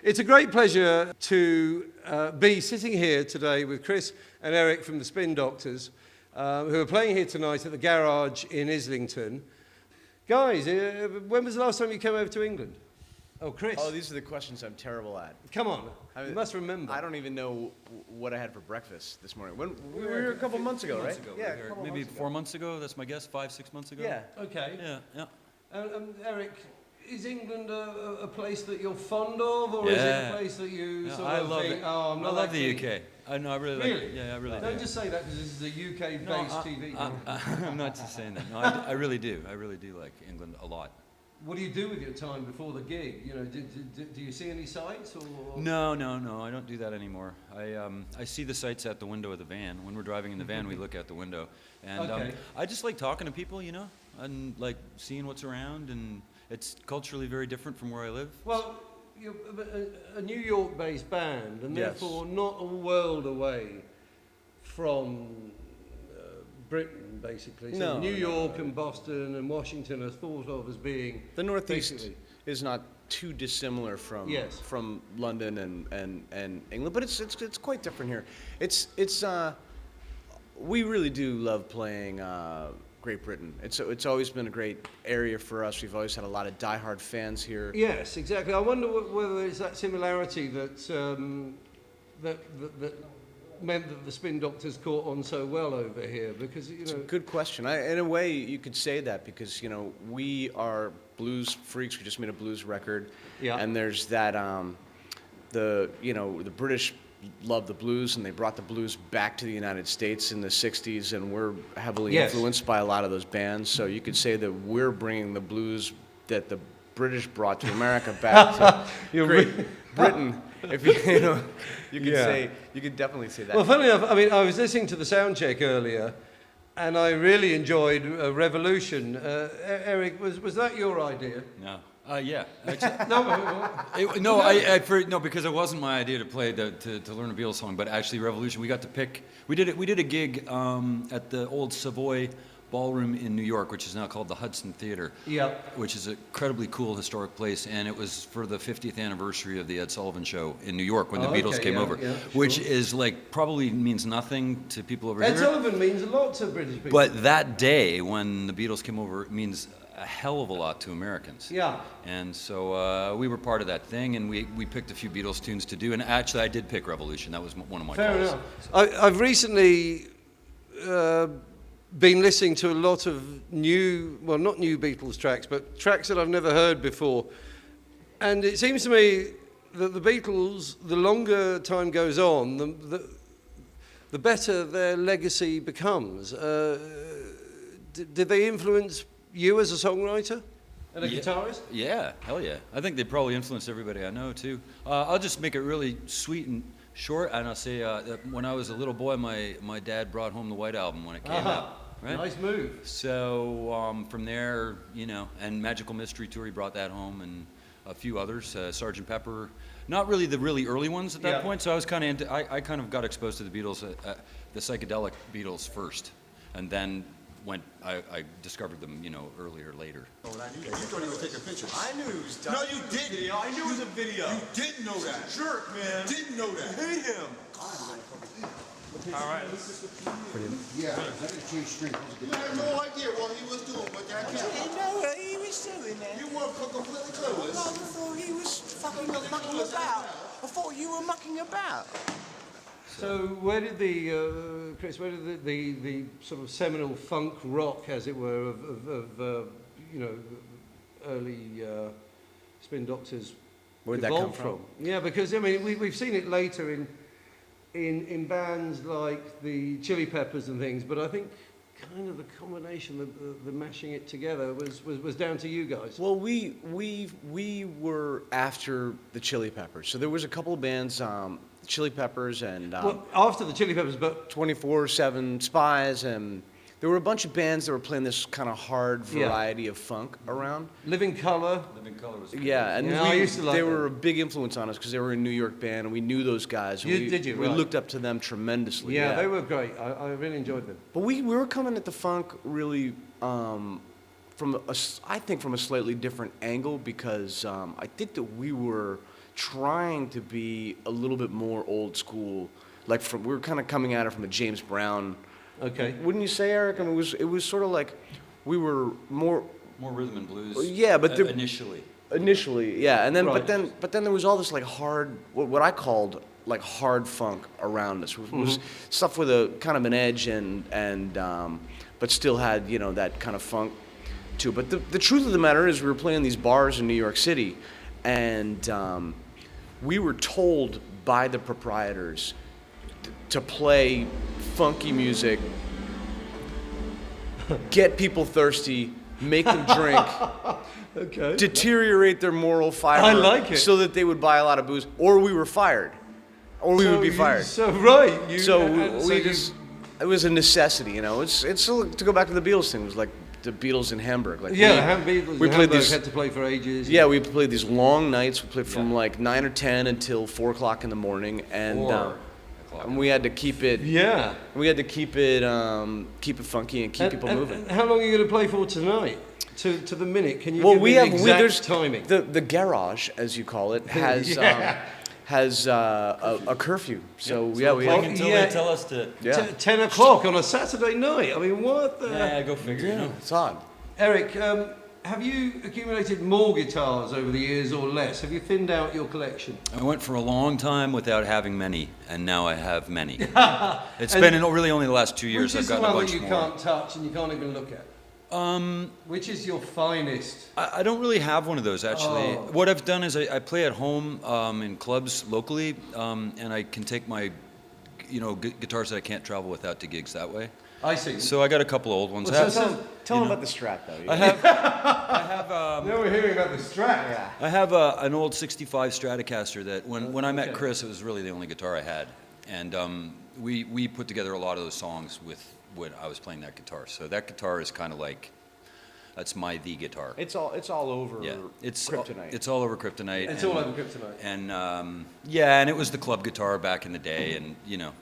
It's a great pleasure to be sitting here today with Chris and Eric from the Spin Doctors, who are playing here tonight at the Garage in Islington. Guys, when was the last time you came over to England? Oh, Chris. Oh, these are the questions I'm terrible at. Come on, you must remember. I don't even know what I had for breakfast this morning. When we were here a couple months ago, right? Yeah, maybe 4 months ago. That's my guess. 5-6 months ago. Yeah. Okay. Yeah. Eric, is England a place that you're fond of, or is it a place that you sort of think, oh, I'm not I love the keen? UK. I really like. Yeah, I really do. Don't just say that because this is a UK-based TV. I'm not just saying that. No, I really do. I really do like England a lot. What do you do with your time before the gig? You know, do you see any sights or? No. I don't do that anymore. I see the sights at the window of the van. When we're driving in the van, we look out the window, and I just like talking to people, you know, and like seeing what's around, and it's culturally very different from where I live. Well, you're a New York-based band, and Yes. therefore not a world away from Britain, basically. So New York and Boston and Washington are thought of as being The Northeast basically is not too dissimilar from London and England, but it's quite different here. We really do love playing Great Britain. It's always been a great area for us. We've always had a lot of diehard fans here. Yes, exactly. I wonder whether it's that similarity that that meant that the Spin Doctors caught on so well over here, because you know. It's a good question. In a way, you could say that because we are blues freaks. We just made a blues record, and there's that the British love the blues, and they brought the blues back to the United States in the '60s, and we're heavily influenced by a lot of those bands. So you could say that we're bringing the blues that the British brought to America back to Britain. If you could definitely say that. Well, funnily enough, I mean, I was listening to the sound check earlier, and I really enjoyed Revolution. Eric, was that your idea? No. Yeah. No. No, because it wasn't my idea to play to learn a Beatles song, but actually Revolution. We got to pick. We did a gig at the old Savoy Ballroom in New York, which is now called the Hudson Theater. Yeah. Which is an incredibly cool historic place, and it was for the 50th anniversary of the Ed Sullivan Show in New York when the Beatles came over, which is like probably means nothing to people over here. Ed Sullivan means a lot to British people. But that day when the Beatles came over means a hell of a lot to Americans. Yeah. And so we were part of that thing, and we picked a few Beatles tunes to do. And actually, I did pick Revolution. That was one of my Fair calls. enough. I've recently been listening to a lot of not new Beatles tracks, but tracks that I've never heard before. And it seems to me that the Beatles, the longer time goes on, the better their legacy becomes. Did they influence you as a songwriter and a guitarist? Yeah, hell yeah. I think they probably influenced everybody I know, too. I'll just make it really sweet and short, and I'll say that when I was a little boy, my dad brought home the White Album when it came out. Right? Nice move. So from there, and Magical Mystery Tour, he brought that home, and a few others, Sgt. Pepper. Not really the really early ones at that point, so I was kind of into, I kind of got exposed to the Beatles, the psychedelic Beatles first, and then I discovered them, later. Oh, I knew that. You thought he was taking pictures. I knew he was done. No, you didn't. I knew it was a video. You didn't know that. Jerk, man. You didn't know that. I hate him. All right. Yeah, that is G Street. You had no idea what he was doing with that camera. didn't know what he was doing there. You weren't completely clueless. I thought he was fucking mucking about. I thought you were mucking about. So where did Chris, the sort of seminal funk rock, as it were, of early Spin Doctors Where'd that come evolve from? Yeah, because I mean we've seen it later in bands like the Chili Peppers and things, but I think kind of the combination, the mashing it together was down to you guys. Well, we were after the Chili Peppers, so there was a couple of bands, Chili Peppers and after the Chili Peppers, but 24/7 Spies, and there were a bunch of bands that were playing this kind of hard variety of funk around. Living Colour. Living Colour was Yeah, and I used to like they them. were a big influence on us because they were a New York band, and we knew those guys. And Did you? We Right. looked up to them tremendously. Yeah, they were great. I really enjoyed them. But we were coming at the funk really from a slightly different angle because I think that we were trying to be a little bit more old school. Like we were kind of coming at it from a James Brown. Okay. Wouldn't you say, Eric? I mean, it was sort of like we were more rhythm and blues. Yeah, but initially. Initially, yeah, and then Right. but then there was all this like hard, what I called like hard funk around us. It was stuff with a kind of an edge and but still had, you know, that kind of funk to it. But the truth of the matter is, we were playing these bars in New York City, and we were told by the proprietors to play funky music, get people thirsty, make them drink, Okay. deteriorate their moral fiber, I like it. so that they would buy a lot of booze, or we were fired, or we would be fired. So right. It was a necessity, you know. It's to go back to the Beatles thing. It was like the Beatles in Hamburg. Like Beatles we in played Hamburg these. had to play for ages. Yeah, we played these long nights. We played from like 9 or 10 until 4 o'clock in the morning, and we had to keep it. Yeah. We had to keep it funky and keep people moving. And how long are you going to play for tonight? To the minute? Can you Well, give we me have the exact there's timing? the garage, as you call it, has a curfew. So we Until yeah. they tell us to. 10 o'clock on a Saturday night. I mean, what the... Yeah, go figure. You know. It's odd. Eric, have you accumulated more guitars over the years or less? Have you thinned out your collection? I went for a long time without having many, and now I have many. It's been really only the last 2 years Which I've is the gotten a one bunch that you more. can't touch and you can't even look at? Which is your finest? I don't really have one of those, actually. Oh. What I've done is I play at home in clubs locally, and I can take my, guitars that I can't travel without to gigs that way. I see. So I got a couple of old ones. Well, I have, Tell them about the Strat, though. I have Now we're hearing about the Strat. Yeah. I have an old '65 Stratocaster that when I met Chris, it was really the only guitar I had, and we put together a lot of those songs with when I was playing that guitar. So that guitar is kind of like, that's the guitar. It's all over. Yeah, it's Kryptonite. It's all over Kryptonite. It's all over Kryptonite. And and it was the club guitar back in the day, and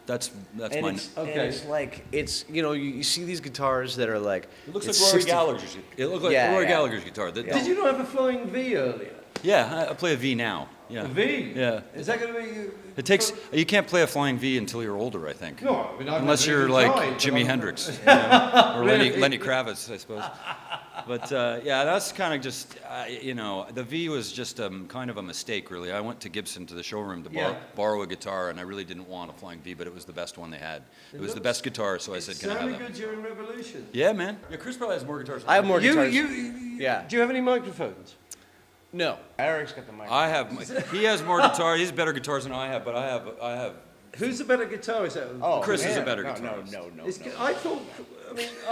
that's and mine. it's like you see these guitars that are like It looks like it's Rory 60 Gallagher's. It looked like Yeah, Rory yeah. Gallagher's guitar. Did you not have a flying V earlier? Yeah, I play a V now. Yeah. A V? Yeah. Is that going to be... It takes. You can't play a flying V until you're older, I think. No, I mean, I've Unless never you're even like tried, but Jimi I'm- Hendrix, or Lenny Kravitz, I suppose. But yeah, that's kind of just, the V was just kind of a mistake, really. I went to Gibson to the showroom to borrow a guitar, and I really didn't want a flying V, but it was the best one they had. It was the best guitar, so I said, can I have sounded that? good during Revolution. Yeah, man. Yeah, Chris probably has more guitars. I have more guitars. Yeah. Do you have any microphones? No, Eric's got the mic. I have. He has more guitars. He has better guitars than I have, but I have. Who's the better guitarist out of Chris is a man. better No, guitarist. No. I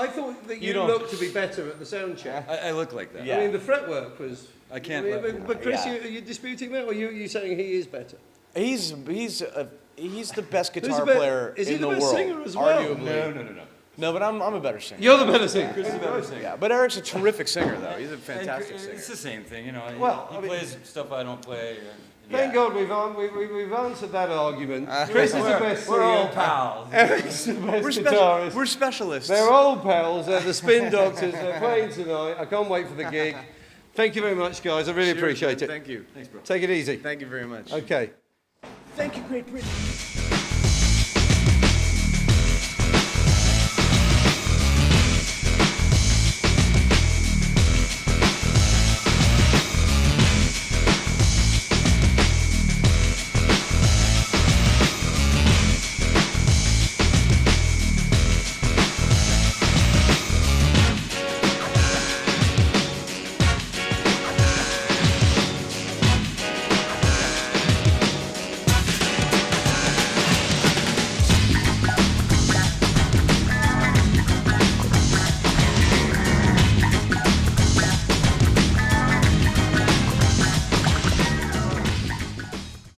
thought that you don't- looked to be better at the sound check. I look like that. Yeah. I mean, the fretwork was... I can't- But Chris, Yeah. are you disputing that, or are you saying he is better? He's the best Who's guitar the be- player is he in the the best world. singer as well? Arguably. No. No, but I'm a better singer. You're the better singer. Chris is a better singer. Yeah, but Eric's a terrific singer, though. He's a fantastic It's singer. the same thing, Well, He I mean- plays stuff I don't play. Thank God we've answered that argument. Chris is the best singer. We're all pals. Eric's the best We're, guitarist. we're specialists. They're old pals. They're the Spin Doctors. They're playing tonight. I can't wait for the gig. Thank you very much, guys. I really appreciate it. Thank you. Thanks, bro. Take it easy. Thank you very much. Okay. Thank you, Great Britain.